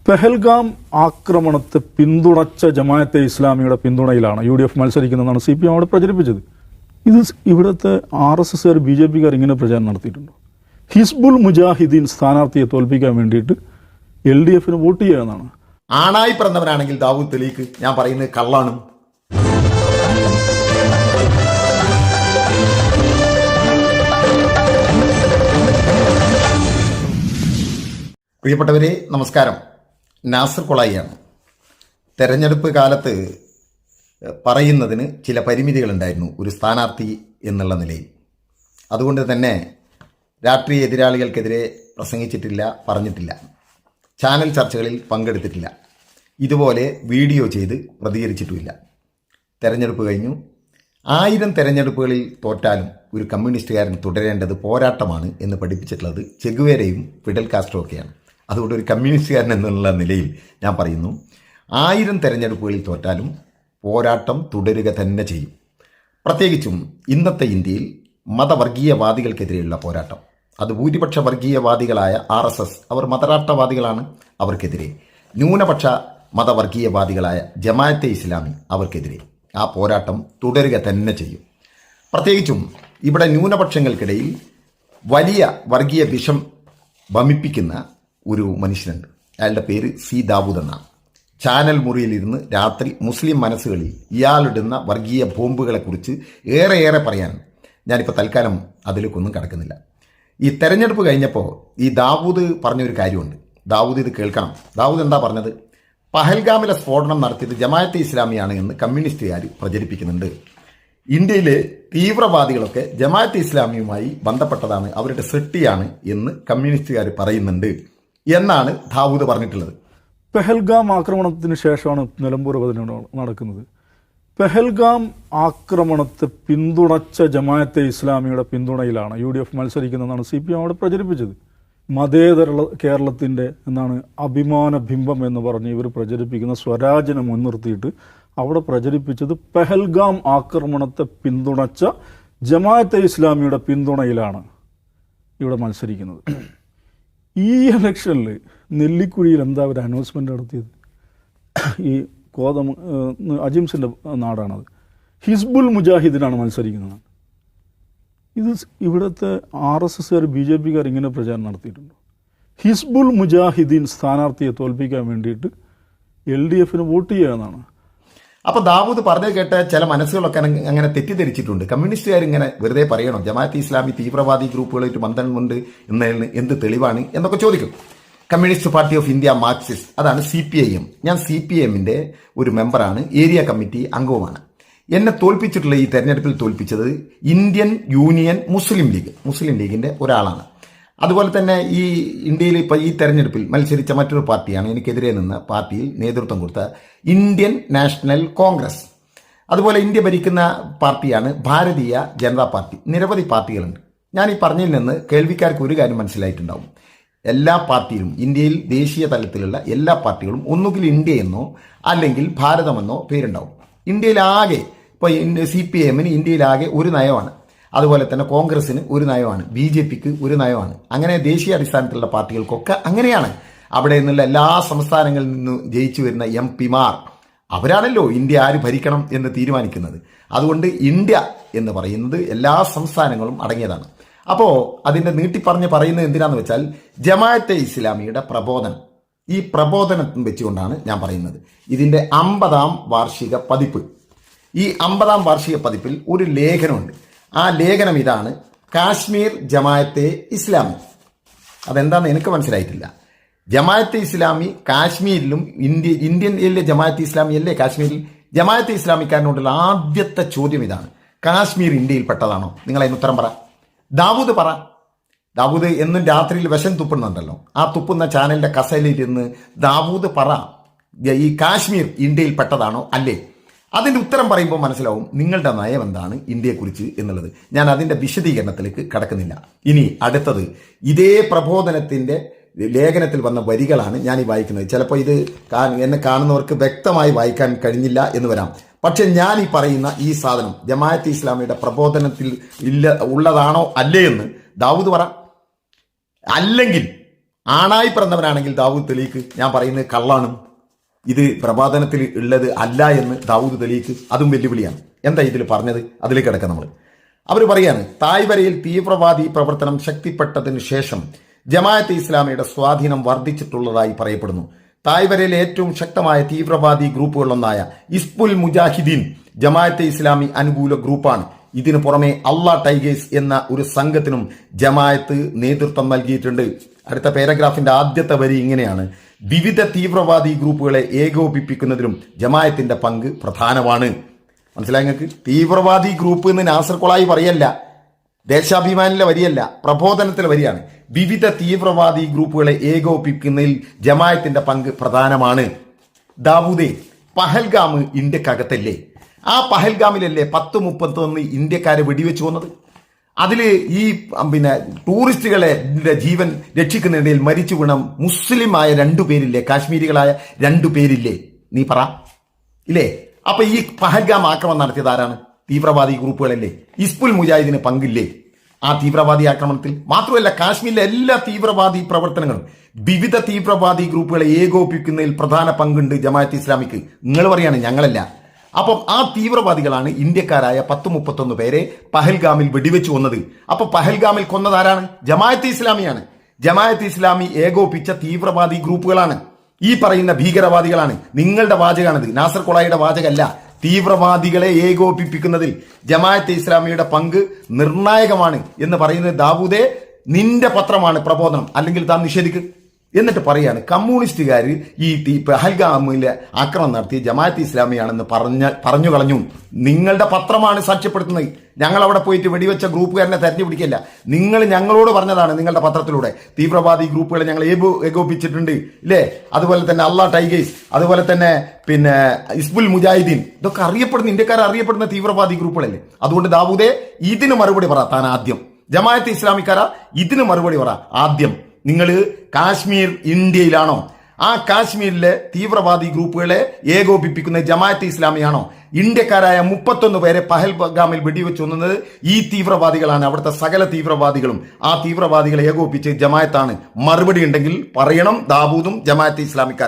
പെഹൽഗാം ആക്രമണത്തെ പിന്തുണച്ച ജമാഅത്തെ ഇസ്ലാമിയുടെ പിന്തുണയിലാണ് UDF മത്സരിക്കുന്നതെന്നാണ് CPM അവിടെ പ്രചരിപ്പിച്ചത്. ഇത് ഇവിടുത്തെ RSSകാർ BJPക്കാർ ഇങ്ങനെ പ്രചാരണം നടത്തിയിട്ടുണ്ടോ? ഹിസ്ബുൾ മുജാഹിദീൻ സ്ഥാനാർത്ഥിയെ തോൽപ്പിക്കാൻ വേണ്ടിയിട്ട് LDFന് വോട്ട് ചെയ്യാമെന്നാണ്. ആണായി പിറന്നവനാണെങ്കിൽ ദാവൂദ് തെളിയിക്ക്, ഞാൻ പറയുന്നത് കള്ളാണ്. പ്രിയപ്പെട്ടവരെ നമസ്കാരം, നാസർ കൊളായിയാണ്. തെരഞ്ഞെടുപ്പ് കാലത്ത് പറയുന്നതിന് ചില പരിമിതികളുണ്ടായിരുന്നു ഒരു സ്ഥാനാർത്ഥി എന്നുള്ള നിലയിൽ. അതുകൊണ്ട് തന്നെ രാഷ്ട്രീയ എതിരാളികൾക്കെതിരെ പ്രസംഗിച്ചിട്ടില്ല, പറഞ്ഞിട്ടില്ല, ചാനൽ ചർച്ചകളിൽ പങ്കെടുത്തിട്ടില്ല, ഇതുപോലെ വീഡിയോ ചെയ്ത് പ്രതികരിച്ചിട്ടുമില്ല. തെരഞ്ഞെടുപ്പ് കഴിഞ്ഞു. 1000 തെരഞ്ഞെടുപ്പുകളിൽ തോറ്റാലും ഒരു കമ്മ്യൂണിസ്റ്റുകാരൻ തുടരേണ്ടത് പോരാട്ടമാണ് എന്ന് പഠിപ്പിച്ചിട്ടുള്ളത് ചെഗുവേരയും ഫിഡൽ കാസ്ട്രോ ഒക്കെയാണ്. അതുകൊണ്ട് ഒരു കമ്മ്യൂണിസ്റ്റുകാരൻ എന്നുള്ള നിലയിൽ ഞാൻ പറയുന്നു, 1000 തെരഞ്ഞെടുപ്പുകളിൽ തോറ്റാലും പോരാട്ടം തുടരുക തന്നെ ചെയ്യും. പ്രത്യേകിച്ചും ഇന്നത്തെ ഇന്ത്യയിൽ മതവർഗീയവാദികൾക്കെതിരെയുള്ള പോരാട്ടം, അത് ഭൂരിപക്ഷ വർഗീയവാദികളായ RSS, അവർ മതരാഷ്ട്രവാദികളാണ്, അവർക്കെതിരെ ന്യൂനപക്ഷ മതവർഗീയവാദികളായ ജമാഅത്തെ ഇസ്ലാമി, അവർക്കെതിരെ ആ പോരാട്ടം തുടരുക തന്നെ ചെയ്യും. പ്രത്യേകിച്ചും ഇവിടെ ന്യൂനപക്ഷങ്ങൾക്കിടയിൽ വലിയ വർഗീയ വിഷം വമിപ്പിക്കുന്ന ഒരു മനുഷ്യനുണ്ട്. അയാളുടെ പേര് C. ദാവൂദ് എന്നാണ്. ചാനൽ മുറിയിലിരുന്ന് രാത്രി മുസ്ലിം മനസ്സുകളിൽ ഇയാളിടുന്ന വർഗീയ ബോംബുകളെക്കുറിച്ച് ഏറെ പറയാൻ ഞാനിപ്പോൾ തൽക്കാലം അതിലേക്കൊന്നും കടക്കുന്നില്ല. ഈ തെരഞ്ഞെടുപ്പ് കഴിഞ്ഞപ്പോൾ ഈ ദാവൂദ് പറഞ്ഞൊരു കാര്യമുണ്ട്. ദാവൂദ് ഇത് കേൾക്കണം. ദാവൂദ് എന്താ പറഞ്ഞത്? പഹൽഗാമിലെ സ്ഫോടനം നടത്തിയത് ജമാഅത്തെ ഇസ്ലാമിയാണ് എന്ന് കമ്മ്യൂണിസ്റ്റുകാർ പ്രചരിപ്പിക്കുന്നുണ്ട്. ഇന്ത്യയിലെ തീവ്രവാദികളൊക്കെ ജമാഅത്തെ ഇസ്ലാമിയുമായി ബന്ധപ്പെട്ടതാണ്, അവരുടെ സെട്ടിയാണ് എന്ന് കമ്മ്യൂണിസ്റ്റുകാർ പറയുന്നുണ്ട് എന്നാണ് ദാവൂദ് പറഞ്ഞിട്ടുള്ളത്. പെഹൽഗാം ആക്രമണത്തിന് ശേഷമാണ് നിലമ്പൂർ ഉപതെരഞ്ഞെടുപ്പ് നടക്കുന്നത്. പെഹൽഗാം ആക്രമണത്തെ പിന്തുണച്ച ജമാഅത്തെ ഇസ്ലാമിയുടെ പിന്തുണയിലാണ് UDF മത്സരിക്കുന്നതെന്നാണ് CPM അവിടെ പ്രചരിപ്പിച്ചത്. മതേതര കേരളത്തിൻ്റെ എന്നാണ് അഭിമാന ബിംബം എന്ന് പറഞ്ഞ് ഇവർ പ്രചരിപ്പിക്കുന്ന സ്വരാജിനെ മുൻനിർത്തിയിട്ട് അവിടെ പ്രചരിപ്പിച്ചത് പെഹൽഗാം ആക്രമണത്തെ പിന്തുണച്ച ജമാഅത്തെ ഇസ്ലാമിയുടെ പിന്തുണയിലാണ് ഇവിടെ മത്സരിക്കുന്നത്. ഈ ഇലക്ഷനിൽ നെല്ലിക്കുഴിയിൽ എന്താ ഒരു അനൗൺസ്മെൻ്റ് നടത്തിയത്? ഈ അജിംസിൻ്റെ നാടാണത്. ഹിസ്ബുൾ മുജാഹിദിനാണ് മത്സരിക്കുന്നത്. ഇത് ഇവിടുത്തെ RSSകാർ BJPക്കാർ ഇങ്ങനെ പ്രചാരണം നടത്തിയിട്ടുണ്ടോ? ഹിസ്ബുൾ മുജാഹിദീൻ സ്ഥാനാർത്ഥിയെ തോൽപ്പിക്കാൻ വേണ്ടിയിട്ട് LDFന് വോട്ട് ചെയ്യാമെന്നാണ്. അപ്പോൾ ദാവൂദ് പറഞ്ഞു കേട്ട ചില മനസ്സുകളൊക്കെ അങ്ങനെ തെറ്റിദ്ധരിച്ചിട്ടുണ്ട്. കമ്മ്യൂണിസ്റ്റുകാർ ഇങ്ങനെ വെറുതെ പറയണം ജമാഅത്തെ ഇസ്ലാമി തീവ്രവാദി ഗ്രൂപ്പുകളായിട്ട് ബന്ധമുണ്ട് എന്നതിന് എന്ത് തെളിവാണ് എന്നൊക്കെ ചോദിക്കും. Communist party of India Marxist, അതാണ് CPIM. ഞാൻ CPMന്റെ ഒരു മെമ്പറാണ്, ഏരിയ കമ്മിറ്റി അംഗവുമാണ്. എന്നെ തോൽപ്പിച്ചിട്ടുള്ള ഈ തെരഞ്ഞെടുപ്പിൽ തോൽപ്പിച്ചത് ഇന്ത്യൻ യൂണിയൻ മുസ്ലിം ലീഗിന്റെ ഒരാളാണ്. അതുപോലെ തന്നെ ഈ ഇന്ത്യയിൽ ഇപ്പോൾ ഈ തെരഞ്ഞെടുപ്പിൽ മത്സരിച്ച മറ്റൊരു പാർട്ടിയാണ്, എനിക്കെതിരെ നിന്ന പാർട്ടിയിൽ നേതൃത്വം കൊടുത്ത ഇന്ത്യൻ നാഷണൽ കോൺഗ്രസ്. അതുപോലെ ഇന്ത്യ ഭരിക്കുന്ന പാർട്ടിയാണ് ഭാരതീയ ജനതാ പാർട്ടി. നിരവധി പാർട്ടികളുണ്ട്. ഞാൻ ഈ പറഞ്ഞതിൽ നിന്ന് കേൾവിക്കാർക്ക് ഒരു കാര്യം മനസ്സിലായിട്ടുണ്ടാവും. എല്ലാ പാർട്ടിയിലും, ഇന്ത്യയിൽ ദേശീയ തലത്തിലുള്ള എല്ലാ പാർട്ടികളും ഒന്നുകിൽ ഇന്ത്യ എന്നോ അല്ലെങ്കിൽ ഭാരതമെന്നോ പേരുണ്ടാവും. ഇന്ത്യയിലാകെ ഇപ്പോൾ CPMന് ഇന്ത്യയിലാകെ ഒരു നയമാണ്. അതുപോലെ തന്നെ കോൺഗ്രസിന് ഒരു നയമാണ്, BJPക്ക് ഒരു നയമാണ്. അങ്ങനെ ദേശീയ അടിസ്ഥാനത്തിലുള്ള പാർട്ടികൾക്കൊക്കെ അങ്ങനെയാണ്. അവിടെ നിന്നുള്ള എല്ലാ സംസ്ഥാനങ്ങളിൽ നിന്ന് ജയിച്ചു വരുന്ന MP-മാർ, അവരാണല്ലോ ഇന്ത്യ ആര് ഭരിക്കണം എന്ന് തീരുമാനിക്കുന്നത്. അതുകൊണ്ട് ഇന്ത്യ എന്ന് പറയുന്നത് എല്ലാ സംസ്ഥാനങ്ങളും അടങ്ങിയതാണ്. അപ്പോൾ അതിൻ്റെ നീട്ടിപ്പറഞ്ഞ് പറയുന്നത് എന്തിനാന്ന് വെച്ചാൽ ജമാഅത്തെ ഇസ്ലാമിയുടെ പ്രബോധനം, ഈ പ്രബോധനം വെച്ചുകൊണ്ടാണ് ഞാൻ പറയുന്നത്. ഇതിൻ്റെ 50ാം വാർഷിക പതിപ്പ്. ഈ 50ാം വാർഷിക പതിപ്പിൽ ഒരു ലേഖനമുണ്ട്. ആ ലേഖനം ഇതാണ്: കാശ്മീർ ജമാഅത്തെ ഇസ്ലാമി. അതെന്താണെന്ന് എനിക്ക് മനസ്സിലായിട്ടില്ല. ജമാഅത്തെ ഇസ്ലാമി കാശ്മീരിലും ഇന്ത്യയിലെ ജമാഅത്തെ ഇസ്ലാമി അല്ലേ കാശ്മീരിൽ? ജമാഅത്തെ ഇസ്ലാമിക്കാരനോടുള്ള ആദ്യത്തെ ചോദ്യം ഇതാണ്: കാശ്മീർ ഇന്ത്യയിൽ പെട്ടതാണോ? നിങ്ങളതിന് ഉത്തരം പറ. ദാവൂദ് പറ. ദാവൂദ് എന്നും രാത്രിയിൽ വിഷം തുപ്പുന്നുണ്ടല്ലോ, ആ തുപ്പുന്ന ചാനലിന്റെ കസേരയിലിരുന്ന് ദാവൂദ് പറ, ഈ കാശ്മീർ ഇന്ത്യയിൽ പെട്ടതാണോ അല്ലേ? അതിൻ്റെ ഉത്തരം പറയുമ്പോൾ മനസ്സിലാവും നിങ്ങളുടെ നയം എന്താണ് ഇന്ത്യയെക്കുറിച്ച് എന്നുള്ളത്. ഞാൻ അതിൻ്റെ വിശദീകരണത്തിലേക്ക് കടക്കുന്നില്ല. ഇനി അടുത്തത്, ഇതേ പ്രബോധനത്തിൻ്റെ ലേഖനത്തിൽ വന്ന വരികളാണ് ഞാൻ ഈ വായിക്കുന്നത്. ചിലപ്പോൾ ഇത് എന്നെ കാണുന്നവർക്ക് വ്യക്തമായി വായിക്കാൻ കഴിഞ്ഞില്ല എന്ന് വരാം. പക്ഷെ ഞാൻ ഈ പറയുന്ന ഈ സാധനം ജമാഅത്തെ ഇസ്ലാമിയുടെ പ്രബോധനത്തിൽ ഉള്ളതാണോ അല്ലേ എന്ന് ദാവൂദ് പറ. അല്ലെങ്കിൽ ആണായി പിറന്നവനാണെങ്കിൽ ദാവൂദ് തെളിയിക്ക് ഞാൻ പറയുന്നത് കള്ളാണ്, ഇത് പ്രവാദനത്തിൽ ഉള്ളത് അല്ല എന്ന് ദാവൂദ് തെളിയിക്ക്, അതും വെല്ലുവിളിയാണ്. എന്താ ഇതിൽ പറഞ്ഞത്? അതിലേക്ക് കിടക്കാം നമ്മൾ. അവർ പറയാണ്, തായ്വരയിൽ തീവ്രവാദി പ്രവർത്തനം ശക്തിപ്പെട്ടതിന് ശേഷം ജമാഅത്തെ ഇസ്ലാമിയുടെ സ്വാധീനം വർദ്ധിച്ചിട്ടുള്ളതായി പറയപ്പെടുന്നു. തായ്വരയിലെ ഏറ്റവും ശക്തമായ തീവ്രവാദി ഗ്രൂപ്പുകളിലൊന്നായ ഹിസ്ബുൽ മുജാഹിദീൻ ജമാഅത്തെ ഇസ്ലാമി അനുകൂല ഗ്രൂപ്പാണ്. ഇതിനു പുറമെ അള്ളാ ടൈഗേഴ്സ് എന്ന ഒരു സംഘത്തിനും ജമാഅത്ത് നേതൃത്വം നൽകിയിട്ടുണ്ട്. അടുത്ത പാരഗ്രാഫിന്റെ ആദ്യത്തെ വരി ഇങ്ങനെയാണ്: വിവിധ തീവ്രവാദി ഗ്രൂപ്പുകളെ ഏകോപിപ്പിക്കുന്നതിലും ജമാഅത്തിന്റെ പങ്ക് പ്രധാനമാണ്. മനസ്സിലായി നിങ്ങൾക്ക്? തീവ്രവാദി ഗ്രൂപ്പ് എന്ന് നാസർ കൊളായി പറയല്ല, ദേശാഭിമാനിലെ വരിയല്ല, പ്രബോധനത്തിലെ വരിയാണ്. വിവിധ തീവ്രവാദി ഗ്രൂപ്പുകളെ ഏകോപിപ്പിക്കുന്നതിൽ ജമാഅത്തിന്റെ പങ്ക് പ്രധാനമാണ്. ദാവൂദേ, പഹൽഗാം ഇന്ത്യക്കകത്തല്ലേ? ആ പഹൽഗാമിലല്ലേ 10-31 ഇന്ത്യക്കാരെ വെടിവെച്ച് വന്നത്? അതില് ഈ ടൂറിസ്റ്റുകളെ ജീവൻ രക്ഷിക്കുന്നതിനിടയിൽ മരിച്ചു വീണ മുസ്ലിമായ 2 പേരില്ലേ? കാശ്മീരികളായ 2 പേരില്ലേ? നീ പറ ഇല്ലേ? അപ്പൊ ഈ പഹൽഗാം ആക്രമണം നടത്തിയത് ആരാണ്? തീവ്രവാദി ഗ്രൂപ്പുകളല്ലേ? ഹിസ്ബുൽ മുജാഹിദിന് പങ്കില്ലേ ആ തീവ്രവാദി ആക്രമണത്തിൽ? മാത്രമല്ല, കാശ്മീരിലെ എല്ലാ തീവ്രവാദി പ്രവർത്തനങ്ങളും വിവിധ തീവ്രവാദി ഗ്രൂപ്പുകളെ ഏകോപിപ്പിക്കുന്നതിൽ പ്രധാന പങ്കുണ്ട് ജമാഅത്തെ ഇസ്ലാമിക്ക്. നിങ്ങൾ പറയാണ്, ഞങ്ങളല്ല. അപ്പം ആ തീവ്രവാദികളാണ് ഇന്ത്യക്കാരായ 10-31 പേരെ പഹൽഗാമിൽ വെടിവെച്ച് കൊന്നത്. അപ്പൊ പഹൽഗാമിൽ കൊന്നത് ആരാണ്? ജമാഅത്തെ ഇസ്ലാമിയാണ്. ജമാഅത്തെ ഇസ്ലാമി ഏകോപിച്ച തീവ്രവാദി ഗ്രൂപ്പുകളാണ്. ഈ പറയുന്ന ഭീകരവാദികളാണ്. നിങ്ങളുടെ വാചകാണിത്, നാസർ കൊളായിയുടെ വാചകല്ല. തീവ്രവാദികളെ ഏകോപിപ്പിക്കുന്നതിൽ ജമാഅത്തെ ഇസ്ലാമിയുടെ പങ്ക് നിർണായകമാണ് എന്ന് പറയുന്നത് ദാവൂദേ, നിന്റെ പത്രമാണ് പ്രബോധനം, അല്ലെങ്കിൽ താൻ നിഷേധിക്ക്. എന്നിട്ട് പറയാണ്, കമ്മ്യൂണിസ്റ്റുകാർ ഈ പഹൽഗാമിലെ ആക്രമണം നടത്തിയ ജമാഅത്തെ ഇസ്ലാമിയാണെന്ന് പറഞ്ഞു കളഞ്ഞു. നിങ്ങളുടെ പത്രമാണ് സാക്ഷ്യപ്പെടുത്തുന്നത്. ഞങ്ങൾ അവിടെ പോയിട്ട് വെടിവെച്ച ഗ്രൂപ്പുകാരനെ തെരഞ്ഞു പിടിക്കില്ല. നിങ്ങൾ ഞങ്ങളോട് പറഞ്ഞതാണ് നിങ്ങളുടെ പത്രത്തിലൂടെ തീവ്രവാദി ഗ്രൂപ്പുകളെ ഞങ്ങൾ ഏകോപിപ്പിച്ചിട്ടുണ്ട് ഇല്ലേ? അതുപോലെ തന്നെ അള്ളാ ടൈഗേഴ്സ്, അതുപോലെ തന്നെ ഹിസ്ബുൽ മുജാഹിദീൻ, ഇതൊക്കെ അറിയപ്പെടുന്ന ഇന്ത്യക്കാർ അറിയപ്പെടുന്ന തീവ്രവാദി ഗ്രൂപ്പുകളല്ലേ? അതുകൊണ്ട് ദാവൂദേ, ഇതിന് മറുപടി പറ താൻ ആദ്യം. ജമാഅത്തെ ഇസ്ലാമിക്കാരാ, ഇതിന് മറുപടി പറ ആദ്യം. നിങ്ങൾ കാശ്മീർ ഇന്ത്യയിലാണോ? ആ കാശ്മീരിലെ തീവ്രവാദി ഗ്രൂപ്പുകളെ ഏകോപിപ്പിക്കുന്ന ജമാഅത്തെ ഇസ്ലാമിയാണോ? ഇന്ത്യക്കാരായ 31 പേരെ പഹൽഗാമിൽ വെടിവെച്ച് കൊന്നത് ഈ തീവ്രവാദികളാണ്. അവിടുത്തെ സകല തീവ്രവാദികളും ആ തീവ്രവാദികളെ ഏകോപിപ്പിച്ച് ജമാഅത്താണ്. മറുപടി ഉണ്ടെങ്കിൽ പറയണം ദാവൂദും ജമാഅത്തെ ഇസ്ലാമിക്കാർ.